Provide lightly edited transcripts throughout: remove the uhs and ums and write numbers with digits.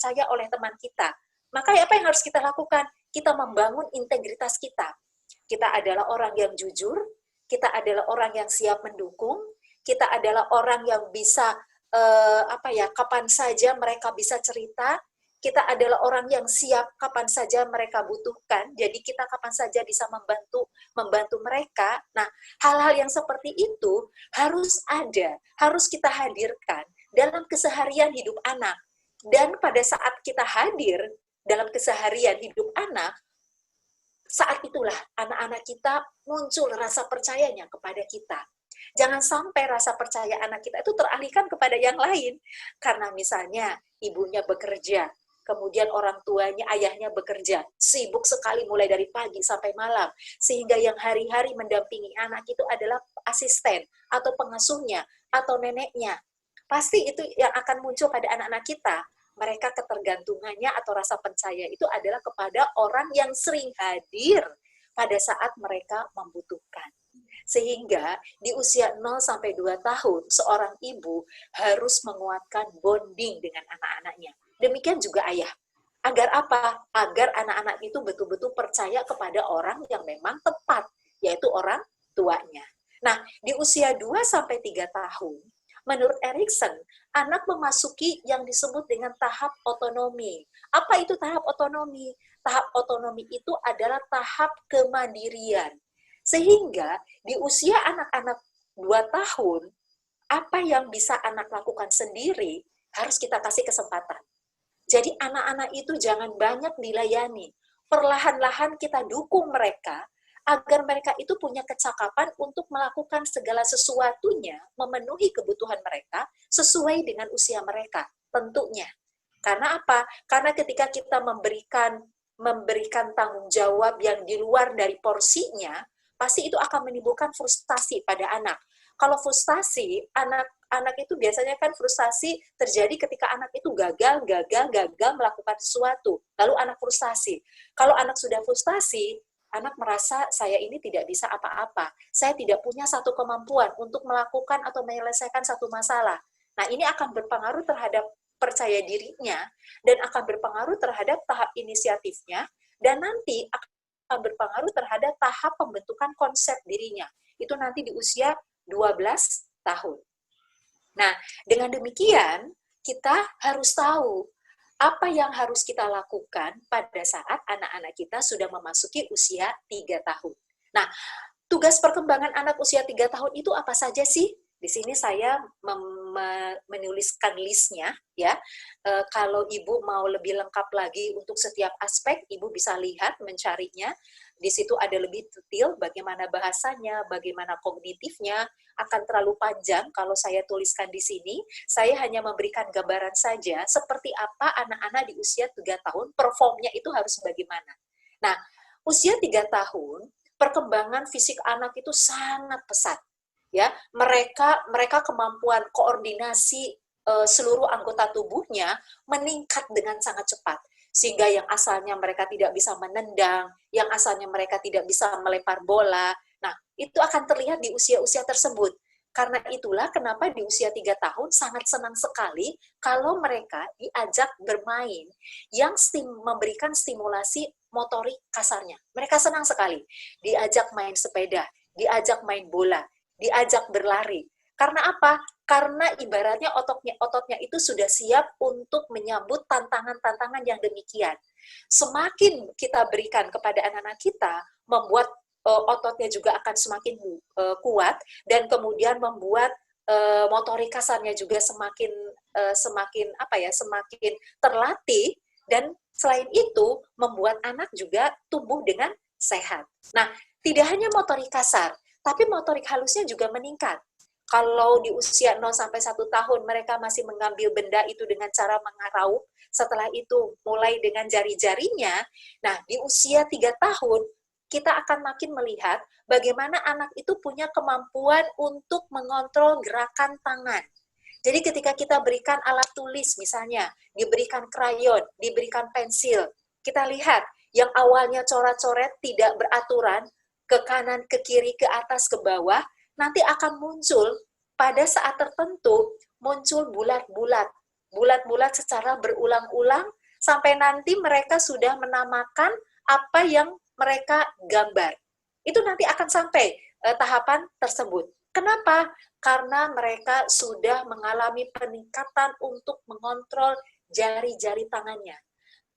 dipercaya oleh teman kita. Maka apa yang harus kita lakukan? Kita membangun integritas kita. Kita adalah orang yang jujur, kita adalah orang yang siap mendukung, kita adalah orang yang bisa kapan saja mereka bisa cerita, kita adalah orang yang siap kapan saja mereka butuhkan, jadi kita kapan saja bisa membantu mereka. Nah, hal-hal yang seperti itu harus ada, harus kita hadirkan dalam keseharian hidup anak. Dan pada saat kita hadir dalam keseharian hidup anak, saat itulah anak-anak kita muncul rasa percayanya kepada kita. Jangan sampai rasa percaya anak kita itu teralihkan kepada yang lain. Karena misalnya ibunya bekerja, kemudian orang tuanya, ayahnya bekerja, sibuk sekali mulai dari pagi sampai malam, sehingga yang hari-hari mendampingi anak itu adalah asisten, atau pengasuhnya, atau neneknya. Pasti itu yang akan muncul pada anak-anak kita. Mereka ketergantungannya atau rasa percaya itu adalah kepada orang yang sering hadir pada saat mereka membutuhkan. Sehingga di usia 0-2 tahun, seorang ibu harus menguatkan bonding dengan anak-anaknya. Demikian juga ayah. Agar apa? Agar anak-anak itu betul-betul percaya kepada orang yang memang tepat, yaitu orang tuanya. Nah, di usia 2-3 tahun, menurut Erikson, anak memasuki yang disebut dengan tahap otonomi. Apa itu tahap otonomi? Tahap otonomi itu adalah tahap kemandirian. Sehingga di usia anak-anak 2 tahun, apa yang bisa anak lakukan sendiri, harus kita kasih kesempatan. Jadi anak-anak itu jangan banyak dilayani. Perlahan-lahan kita dukung mereka, agar mereka itu punya kecakapan untuk melakukan segala sesuatunya, memenuhi kebutuhan mereka sesuai dengan usia mereka, tentunya. Karena apa? Karena ketika kita memberikan tanggung jawab yang di luar dari porsinya, pasti itu akan menimbulkan frustasi pada anak. Kalau frustasi, anak itu biasanya kan frustasi terjadi ketika anak itu gagal melakukan sesuatu. Lalu anak frustasi. Kalau anak sudah frustasi, anak merasa saya ini tidak bisa apa-apa. Saya tidak punya satu kemampuan untuk melakukan atau menyelesaikan satu masalah. Nah, ini akan berpengaruh terhadap percaya dirinya dan akan berpengaruh terhadap tahap inisiatifnya dan nanti akan berpengaruh terhadap tahap pembentukan konsep dirinya. Itu nanti di usia 12 tahun. Nah, dengan demikian kita harus tahu apa yang harus kita lakukan pada saat anak-anak kita sudah memasuki usia 3 tahun. Nah, tugas perkembangan anak usia 3 tahun itu apa saja sih? Di sini saya menuliskan listnya, ya. Kalau Ibu mau lebih lengkap lagi untuk setiap aspek, Ibu bisa lihat, mencarinya. Di situ ada lebih detail bagaimana bahasanya, bagaimana kognitifnya, akan terlalu panjang kalau saya tuliskan di sini. Saya hanya memberikan gambaran saja seperti apa anak-anak di usia 3 tahun, performnya itu harus bagaimana. Nah, usia 3 tahun, perkembangan fisik anak itu sangat pesat. Ya, mereka kemampuan koordinasi seluruh anggota tubuhnya meningkat dengan sangat cepat. Sehingga yang asalnya mereka tidak bisa menendang, yang asalnya mereka tidak bisa melempar bola, nah, itu akan terlihat di usia-usia tersebut. Karena itulah kenapa di usia 3 tahun sangat senang sekali kalau mereka diajak bermain yang memberikan stimulasi motorik kasarnya. Mereka senang sekali diajak main sepeda, diajak main bola, diajak berlari. Karena apa? Karena ibaratnya ototnya itu sudah siap untuk menyambut tantangan-tantangan yang demikian. Semakin kita berikan kepada anak-anak kita, membuat ototnya juga akan semakin kuat dan kemudian membuat motorik kasarnya juga semakin terlatih, dan selain itu membuat anak juga tumbuh dengan sehat. Nah, tidak hanya motorik kasar, tapi motorik halusnya juga meningkat. Kalau di usia 0-1 tahun mereka masih mengambil benda itu dengan cara mengaraup, setelah itu mulai dengan jari-jarinya, nah di usia 3 tahun kita akan makin melihat bagaimana anak itu punya kemampuan untuk mengontrol gerakan tangan. Jadi ketika kita berikan alat tulis misalnya, diberikan krayon, diberikan pensil, kita lihat yang awalnya coret-coret tidak beraturan, ke kanan, ke kiri, ke atas, ke bawah, nanti akan muncul pada saat tertentu, muncul bulat-bulat, bulat-bulat secara berulang-ulang, sampai nanti mereka sudah menamakan apa yang mereka gambar. Itu nanti akan sampai tahapan tersebut. Kenapa? Karena mereka sudah mengalami peningkatan untuk mengontrol jari-jari tangannya.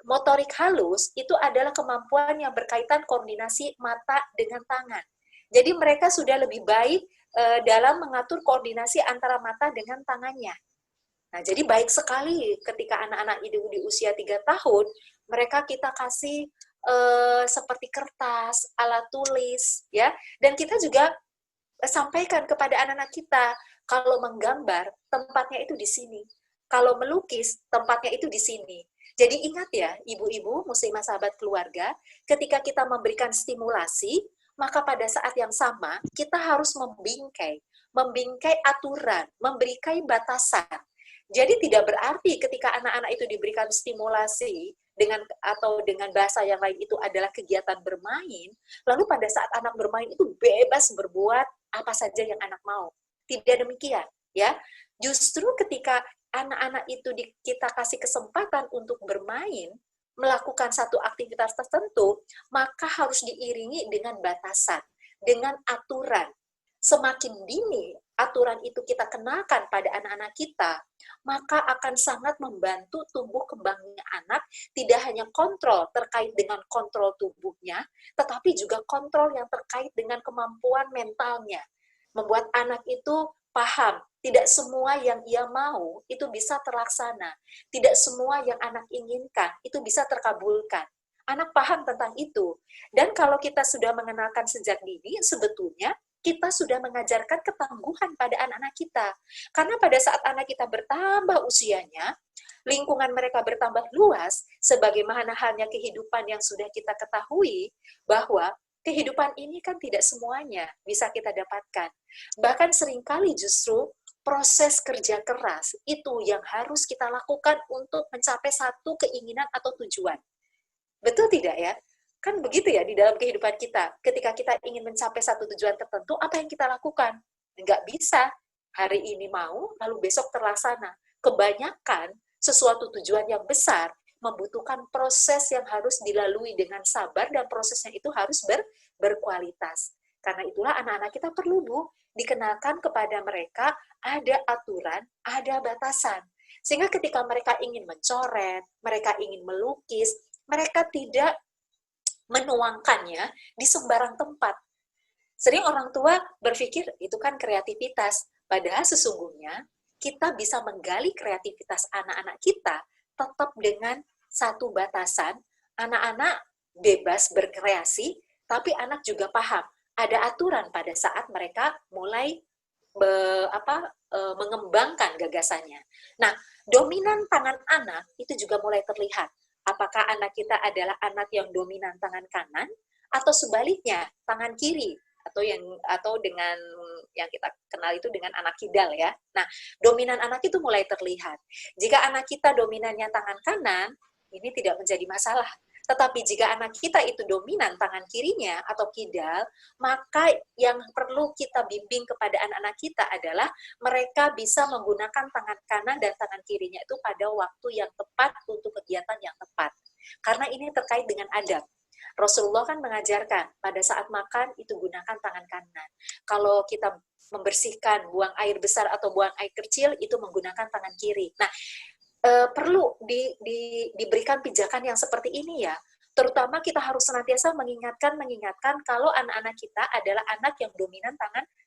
Motorik halus itu adalah kemampuan yang berkaitan koordinasi mata dengan tangan. Jadi mereka sudah lebih baik dalam mengatur koordinasi antara mata dengan tangannya. Nah, jadi baik sekali ketika anak-anak itu di usia 3 tahun, mereka kita kasih seperti kertas, alat tulis, ya. Dan kita juga sampaikan kepada anak-anak kita, kalau menggambar, tempatnya itu di sini. Kalau melukis, tempatnya itu di sini. Jadi ingat ya, ibu-ibu, muslimah sahabat keluarga, ketika kita memberikan stimulasi, maka pada saat yang sama, kita harus membingkai aturan, memberikan batasan. Jadi tidak berarti ketika anak-anak itu diberikan stimulasi dengan bahasa yang lain itu adalah kegiatan bermain, lalu pada saat anak bermain itu bebas berbuat apa saja yang anak mau. Tidak demikian, ya. Justru ketika anak-anak itu kita kasih kesempatan untuk bermain, melakukan satu aktivitas tertentu, maka harus diiringi dengan batasan, dengan aturan. Semakin dini aturan itu kita kenakan pada anak-anak kita, maka akan sangat membantu tumbuh kembangnya anak, tidak hanya kontrol terkait dengan kontrol tubuhnya, tetapi juga kontrol yang terkait dengan kemampuan mentalnya. Membuat anak itu paham, tidak semua yang ia mau itu bisa terlaksana. Tidak semua yang anak inginkan itu bisa terkabulkan. Anak paham tentang itu. Dan kalau kita sudah mengenalkan sejak dini, sebetulnya kita sudah mengajarkan ketangguhan pada anak-anak kita. Karena pada saat anak kita bertambah usianya, lingkungan mereka bertambah luas, sebagaimana halnya kehidupan yang sudah kita ketahui, bahwa kehidupan ini kan tidak semuanya bisa kita dapatkan. Bahkan seringkali justru proses kerja keras itu yang harus kita lakukan untuk mencapai satu keinginan atau tujuan. Betul tidak ya? Kan begitu ya di dalam kehidupan kita. Ketika kita ingin mencapai satu tujuan tertentu, apa yang kita lakukan? Nggak bisa. Hari ini mau, lalu besok terlaksana. Kebanyakan sesuatu tujuan yang besar membutuhkan proses yang harus dilalui dengan sabar, dan prosesnya itu harus berkualitas. Karena itulah anak-anak kita perlu, Bu, dikenalkan kepada mereka ada aturan, ada batasan. Sehingga ketika mereka ingin mencoret, mereka ingin melukis, mereka tidak menuangkannya di sembarang tempat. Sering orang tua berpikir itu kan kreativitas, padahal sesungguhnya kita bisa menggali kreativitas anak-anak kita tetap dengan satu batasan. Anak-anak bebas berkreasi, tapi anak juga paham ada aturan pada saat mereka mulai mengembangkan gagasannya. Nah, dominan tangan anak itu juga mulai terlihat. Apakah anak kita adalah anak yang dominan tangan kanan atau sebaliknya tangan kiri, atau dengan yang kita kenal itu dengan anak kidal ya. Nah, dominan anak itu mulai terlihat. Jika anak kita dominannya tangan kanan, ini tidak menjadi masalah. Tetapi jika anak kita itu dominan tangan kirinya atau kidal, maka yang perlu kita bimbing kepada anak-anak kita adalah mereka bisa menggunakan tangan kanan dan tangan kirinya itu pada waktu yang tepat untuk kegiatan yang tepat. Karena ini terkait dengan adab. Rasulullah kan mengajarkan pada saat makan itu gunakan tangan kanan. Kalau kita membersihkan, buang air besar atau buang air kecil itu menggunakan tangan kiri. Nah, perlu diberikan pijakan yang seperti ini ya. Terutama kita harus senantiasa mengingatkan kalau anak-anak kita adalah anak yang dominan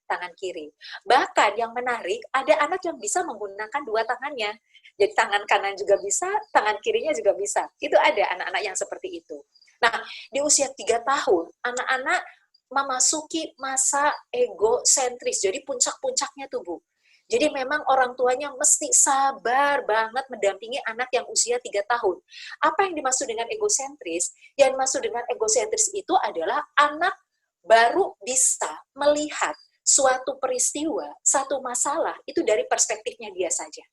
tangan kiri. Bahkan yang menarik, ada anak yang bisa menggunakan dua tangannya. Jadi tangan kanan juga bisa, tangan kirinya juga bisa. Itu ada anak-anak yang seperti itu. Nah, di usia 3 tahun, anak-anak memasuki masa egosentris. Jadi puncak-puncaknya tuh, Bu. Jadi memang orang tuanya mesti sabar banget mendampingi anak yang usia 3 tahun. Apa yang dimaksud dengan egosentris? Yang dimaksud dengan egosentris itu adalah anak baru bisa melihat suatu peristiwa, satu masalah, itu dari perspektifnya dia saja.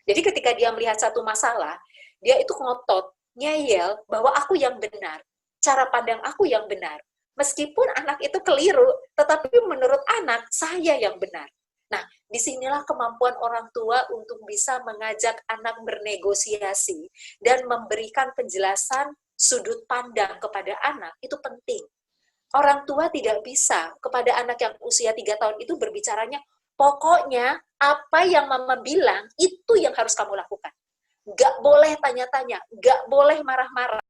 Jadi ketika dia melihat satu masalah, dia itu ngotot, ngeyel bahwa aku yang benar, cara pandang aku yang benar. Meskipun anak itu keliru, tetapi menurut anak, saya yang benar. Nah, disinilah kemampuan orang tua untuk bisa mengajak anak bernegosiasi dan memberikan penjelasan sudut pandang kepada anak, itu penting. Orang tua tidak bisa kepada anak yang usia 3 tahun itu berbicaranya, pokoknya apa yang mama bilang, itu yang harus kamu lakukan. Gak boleh tanya-tanya, gak boleh marah-marah.